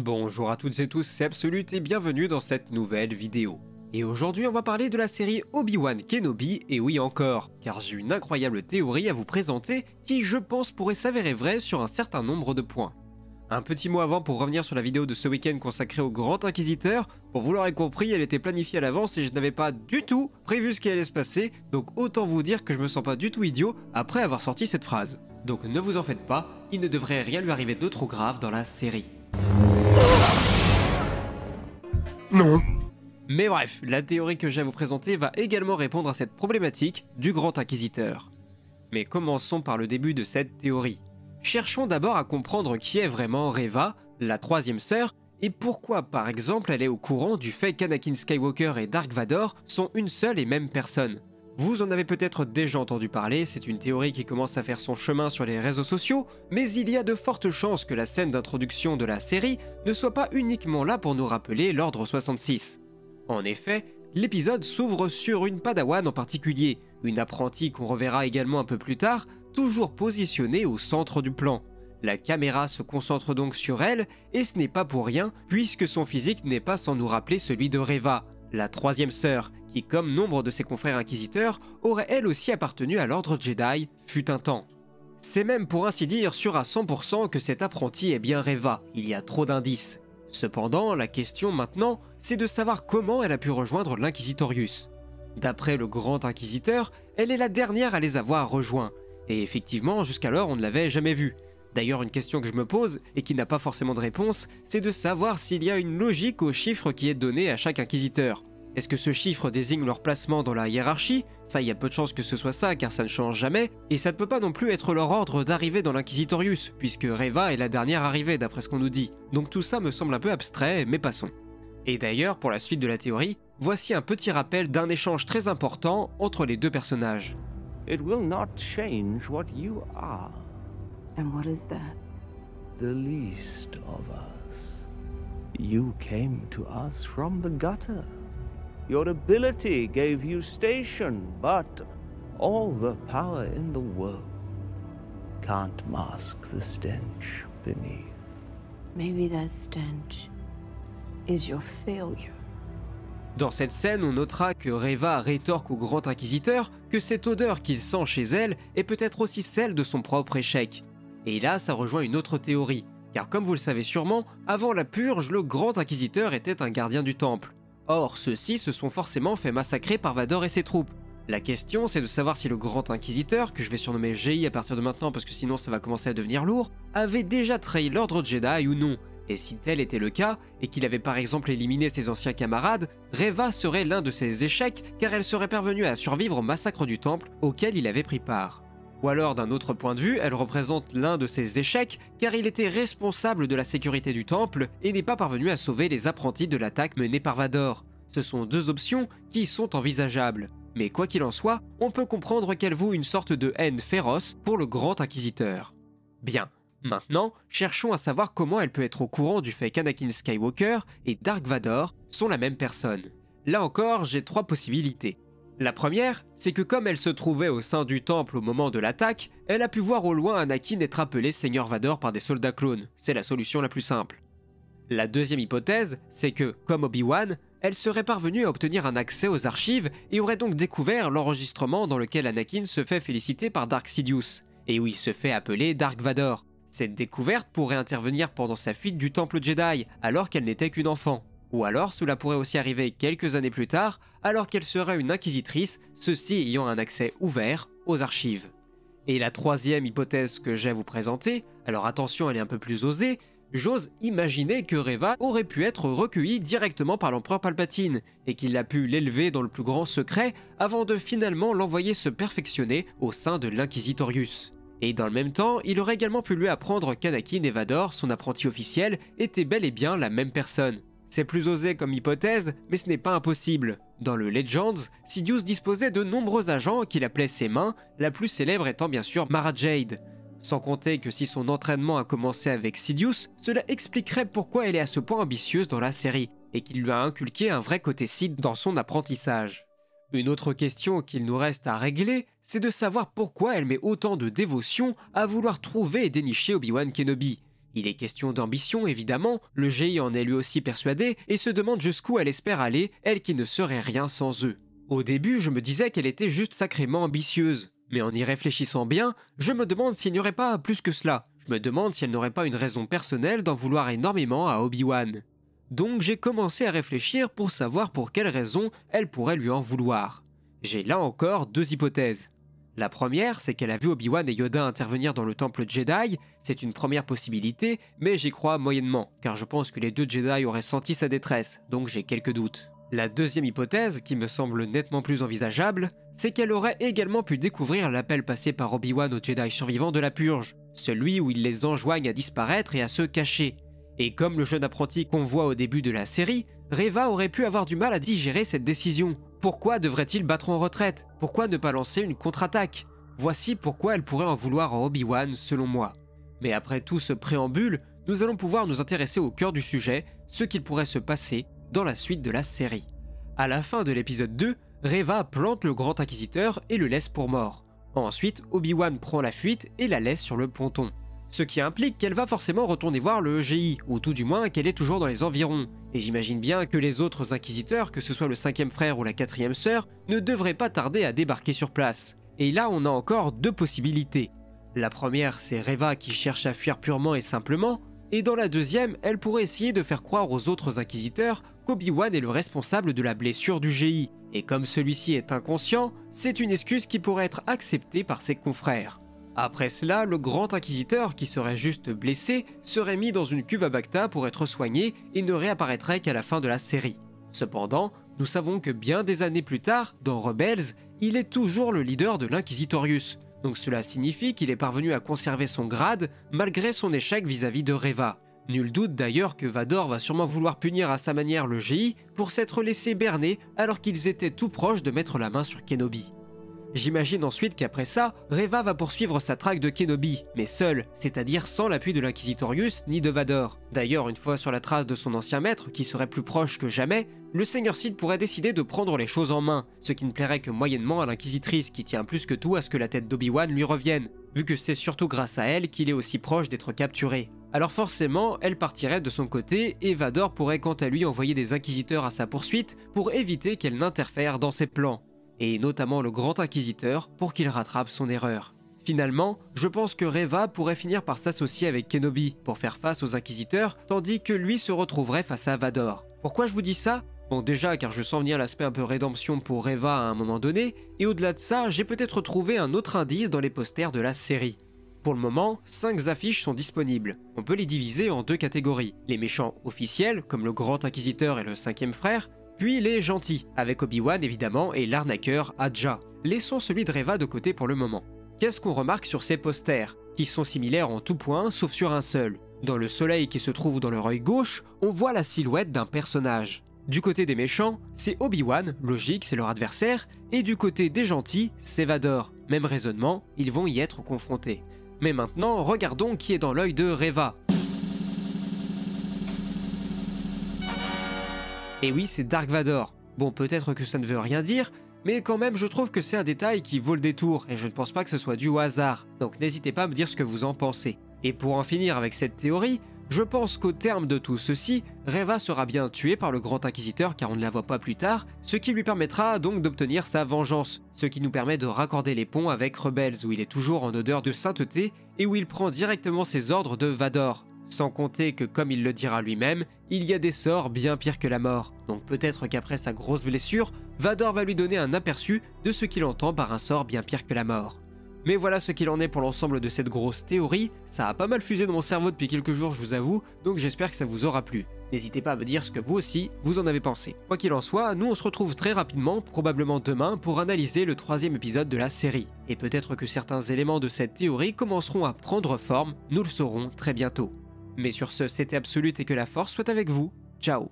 Bonjour à toutes et tous, c'est Absolute et bienvenue dans cette nouvelle vidéo. Et aujourd'hui on va parler de la série Obi-Wan Kenobi, et oui encore, car j'ai une incroyable théorie à vous présenter qui je pense pourrait s'avérer vraie sur un certain nombre de points. Un petit mot avant pour revenir sur la vidéo de ce week-end consacrée au Grand Inquisiteur. Pour vous l'aurez compris, elle était planifiée à l'avance et je n'avais pas du tout prévu ce qui allait se passer, donc autant vous dire que je me sens pas du tout idiot après avoir sorti cette phrase. Donc ne vous en faites pas, il ne devrait rien lui arriver de trop grave dans la série. Non. Mais bref, la théorie que j'ai à vous présenter va également répondre à cette problématique du Grand Inquisiteur. Mais commençons par le début de cette théorie. Cherchons d'abord à comprendre qui est vraiment Reva, la troisième sœur, et pourquoi par exemple elle est au courant du fait qu'Anakin Skywalker et Dark Vador sont une seule et même personne. Vous en avez peut-être déjà entendu parler, c'est une théorie qui commence à faire son chemin sur les réseaux sociaux, mais il y a de fortes chances que la scène d'introduction de la série ne soit pas uniquement là pour nous rappeler l'Ordre 66. En effet, l'épisode s'ouvre sur une Padawan en particulier, une apprentie qu'on reverra également un peu plus tard, toujours positionnée au centre du plan. La caméra se concentre donc sur elle, et ce n'est pas pour rien, puisque son physique n'est pas sans nous rappeler celui de Reva, la troisième sœur, qui comme nombre de ses confrères inquisiteurs, aurait elle aussi appartenu à l'ordre Jedi, fut un temps. C'est même pour ainsi dire sûr à 100% que cet apprenti est bien Reva, il y a trop d'indices. Cependant, la question maintenant, c'est de savoir comment elle a pu rejoindre l'Inquisitorius. D'après le Grand Inquisiteur, elle est la dernière à les avoir rejoints, et effectivement jusqu'alors on ne l'avait jamais vue. D'ailleurs une question que je me pose, et qui n'a pas forcément de réponse, c'est de savoir s'il y a une logique au chiffre qui est donné à chaque inquisiteur. Est-ce que ce chiffre désigne leur placement dans la hiérarchie? Ça, il y a peu de chances que ce soit ça, car ça ne change jamais, et ça ne peut pas non plus être leur ordre d'arriver dans l'Inquisitorius, puisque Reva est la dernière arrivée d'après ce qu'on nous dit. Donc tout ça me semble un peu abstrait, mais passons. Et d'ailleurs, pour la suite de la théorie, voici un petit rappel d'un échange très important entre les deux personnages. It will not change what you are. And what is that? The least of us. You came to us from the gutter. Your ability gave you station, but all the power in the world can't mask the stench beneath. Maybe that stench is your failure. Dans cette scène, on notera que Reva rétorque au Grand Inquisiteur que cette odeur qu'il sent chez elle est peut-être aussi celle de son propre échec. Et là, ça rejoint une autre théorie, car comme vous le savez sûrement, avant la Purge, le Grand Inquisiteur était un gardien du Temple. Or, ceux-ci se sont forcément fait massacrer par Vador et ses troupes. La question, c'est de savoir si le Grand Inquisiteur, que je vais surnommer GI à partir de maintenant parce que sinon ça va commencer à devenir lourd, avait déjà trahi l'ordre Jedi ou non. Et si tel était le cas, et qu'il avait par exemple éliminé ses anciens camarades, Reva serait l'un de ses échecs car elle serait parvenue à survivre au massacre du Temple auquel il avait pris part. Ou alors d'un autre point de vue, elle représente l'un de ses échecs car il était responsable de la sécurité du temple et n'est pas parvenu à sauver les apprentis de l'attaque menée par Vador. Ce sont deux options qui sont envisageables. Mais quoi qu'il en soit, on peut comprendre qu'elle voue une sorte de haine féroce pour le Grand Inquisiteur. Bien, maintenant, cherchons à savoir comment elle peut être au courant du fait qu'Anakin Skywalker et Dark Vador sont la même personne. Là encore, j'ai trois possibilités. La première, c'est que comme elle se trouvait au sein du temple au moment de l'attaque, elle a pu voir au loin Anakin être appelé Seigneur Vador par des soldats clones. C'est la solution la plus simple. La deuxième hypothèse, c'est que, comme Obi-Wan, elle serait parvenue à obtenir un accès aux archives et aurait donc découvert l'enregistrement dans lequel Anakin se fait féliciter par Dark Sidious, et où il se fait appeler Dark Vador. Cette découverte pourrait intervenir pendant sa fuite du temple Jedi, alors qu'elle n'était qu'une enfant. Ou alors cela pourrait aussi arriver quelques années plus tard, alors qu'elle serait une inquisitrice, ceci ayant un accès ouvert aux archives. Et la troisième hypothèse que j'ai à vous présenter, alors attention elle est un peu plus osée, j'ose imaginer que Reva aurait pu être recueillie directement par l'empereur Palpatine, et qu'il a pu l'élever dans le plus grand secret avant de finalement l'envoyer se perfectionner au sein de l'Inquisitorius. Et dans le même temps, il aurait également pu lui apprendre qu'Anakin et Vador, son apprenti officiel, étaient bel et bien la même personne. C'est plus osé comme hypothèse, mais ce n'est pas impossible. Dans le Legends, Sidious disposait de nombreux agents qu'il appelait ses mains, la plus célèbre étant bien sûr Mara Jade. Sans compter que si son entraînement a commencé avec Sidious, cela expliquerait pourquoi elle est à ce point ambitieuse dans la série, et qu'il lui a inculqué un vrai côté Sith dans son apprentissage. Une autre question qu'il nous reste à régler, c'est de savoir pourquoi elle met autant de dévotion à vouloir trouver et dénicher Obi-Wan Kenobi. Il est question d'ambition évidemment, le GI en est lui aussi persuadé et se demande jusqu'où elle espère aller, elle qui ne serait rien sans eux. Au début, je me disais qu'elle était juste sacrément ambitieuse, mais en y réfléchissant bien, je me demande s'il n'y aurait pas plus que cela. Je me demande si elle n'aurait pas une raison personnelle d'en vouloir énormément à Obi-Wan. Donc j'ai commencé à réfléchir pour savoir pour quelle raison elle pourrait lui en vouloir. J'ai là encore deux hypothèses. La première, c'est qu'elle a vu Obi-Wan et Yoda intervenir dans le temple Jedi, c'est une première possibilité, mais j'y crois moyennement, car je pense que les deux Jedi auraient senti sa détresse, donc j'ai quelques doutes. La deuxième hypothèse, qui me semble nettement plus envisageable, c'est qu'elle aurait également pu découvrir l'appel passé par Obi-Wan aux Jedi survivants de la Purge, celui où il les enjoigne à disparaître et à se cacher. Et comme le jeune apprenti qu'on voit au début de la série, Reva aurait pu avoir du mal à digérer cette décision. Pourquoi devrait-il battre en retraite? Pourquoi ne pas lancer une contre-attaque? Voici pourquoi elle pourrait en vouloir à Obi-Wan, selon moi. Mais après tout ce préambule, nous allons pouvoir nous intéresser au cœur du sujet, ce qu'il pourrait se passer dans la suite de la série. À la fin de l'épisode 2, Reva plante le Grand Inquisiteur et le laisse pour mort. Ensuite, Obi-Wan prend la fuite et la laisse sur le ponton. Ce qui implique qu'elle va forcément retourner voir le GI, ou tout du moins qu'elle est toujours dans les environs. Et j'imagine bien que les autres inquisiteurs, que ce soit le 5e frère ou la 4e sœur, ne devraient pas tarder à débarquer sur place. Et là on a encore deux possibilités. La première, c'est Reva qui cherche à fuir purement et simplement, et dans la deuxième, elle pourrait essayer de faire croire aux autres inquisiteurs qu'Obi-Wan est le responsable de la blessure du GI. Et comme celui-ci est inconscient, c'est une excuse qui pourrait être acceptée par ses confrères. Après cela, le Grand Inquisiteur, qui serait juste blessé, serait mis dans une cuve à Bacta pour être soigné et ne réapparaîtrait qu'à la fin de la série. Cependant, nous savons que bien des années plus tard, dans Rebels, il est toujours le leader de l'Inquisitorius, donc cela signifie qu'il est parvenu à conserver son grade malgré son échec vis-à-vis de Reva. Nul doute d'ailleurs que Vador va sûrement vouloir punir à sa manière le GI pour s'être laissé berner alors qu'ils étaient tout proches de mettre la main sur Kenobi. J'imagine ensuite qu'après ça, Reva va poursuivre sa traque de Kenobi, mais seule, c'est-à-dire sans l'appui de l'Inquisitorius ni de Vador. D'ailleurs, une fois sur la trace de son ancien maître, qui serait plus proche que jamais, le Seigneur Sith pourrait décider de prendre les choses en main, ce qui ne plairait que moyennement à l'Inquisitrice qui tient plus que tout à ce que la tête d'Obi-Wan lui revienne, vu que c'est surtout grâce à elle qu'il est aussi proche d'être capturé. Alors forcément, elle partirait de son côté et Vador pourrait quant à lui envoyer des inquisiteurs à sa poursuite pour éviter qu'elle n'interfère dans ses plans, et notamment le Grand Inquisiteur pour qu'il rattrape son erreur. Finalement, je pense que Reva pourrait finir par s'associer avec Kenobi pour faire face aux Inquisiteurs, tandis que lui se retrouverait face à Vador. Pourquoi je vous dis ça? Bon, déjà car je sens venir l'aspect un peu rédemption pour Reva à un moment donné, et au-delà de ça, j'ai peut-être trouvé un autre indice dans les posters de la série. Pour le moment, 5 affiches sont disponibles. On peut les diviser en deux catégories. Les méchants officiels, comme le Grand Inquisiteur et le 5e frère, puis les gentils, avec Obi-Wan évidemment et l'arnaqueur Adja. Laissons celui de Reva de côté pour le moment. Qu'est-ce qu'on remarque sur ces posters, qui sont similaires en tout point sauf sur un seul? Dans le soleil qui se trouve dans leur œil gauche, on voit la silhouette d'un personnage. Du côté des méchants, c'est Obi-Wan, logique, c'est leur adversaire, et du côté des gentils, c'est Vador. Même raisonnement, ils vont y être confrontés. Mais maintenant, regardons qui est dans l'œil de Reva. Et oui, c'est Dark Vador. Bon, peut-être que ça ne veut rien dire, mais quand même je trouve que c'est un détail qui vaut le détour, et je ne pense pas que ce soit dû au hasard, donc n'hésitez pas à me dire ce que vous en pensez. Et pour en finir avec cette théorie, je pense qu'au terme de tout ceci, Reva sera bien tuée par le Grand Inquisiteur car on ne la voit pas plus tard, ce qui lui permettra donc d'obtenir sa vengeance, ce qui nous permet de raccorder les ponts avec Rebels où il est toujours en odeur de sainteté et où il prend directement ses ordres de Vador. Sans compter que, comme il le dira lui-même, il y a des sorts bien pires que la mort. Donc peut-être qu'après sa grosse blessure, Vador va lui donner un aperçu de ce qu'il entend par un sort bien pire que la mort. Mais voilà ce qu'il en est pour l'ensemble de cette grosse théorie, ça a pas mal fusé dans mon cerveau depuis quelques jours je vous avoue, donc j'espère que ça vous aura plu. N'hésitez pas à me dire ce que vous aussi, vous en avez pensé. Quoi qu'il en soit, nous on se retrouve très rapidement, probablement demain, pour analyser le 3e épisode de la série. Et peut-être que certains éléments de cette théorie commenceront à prendre forme, nous le saurons très bientôt. Mais sur ce, c'était Absolute et que la force soit avec vous, ciao.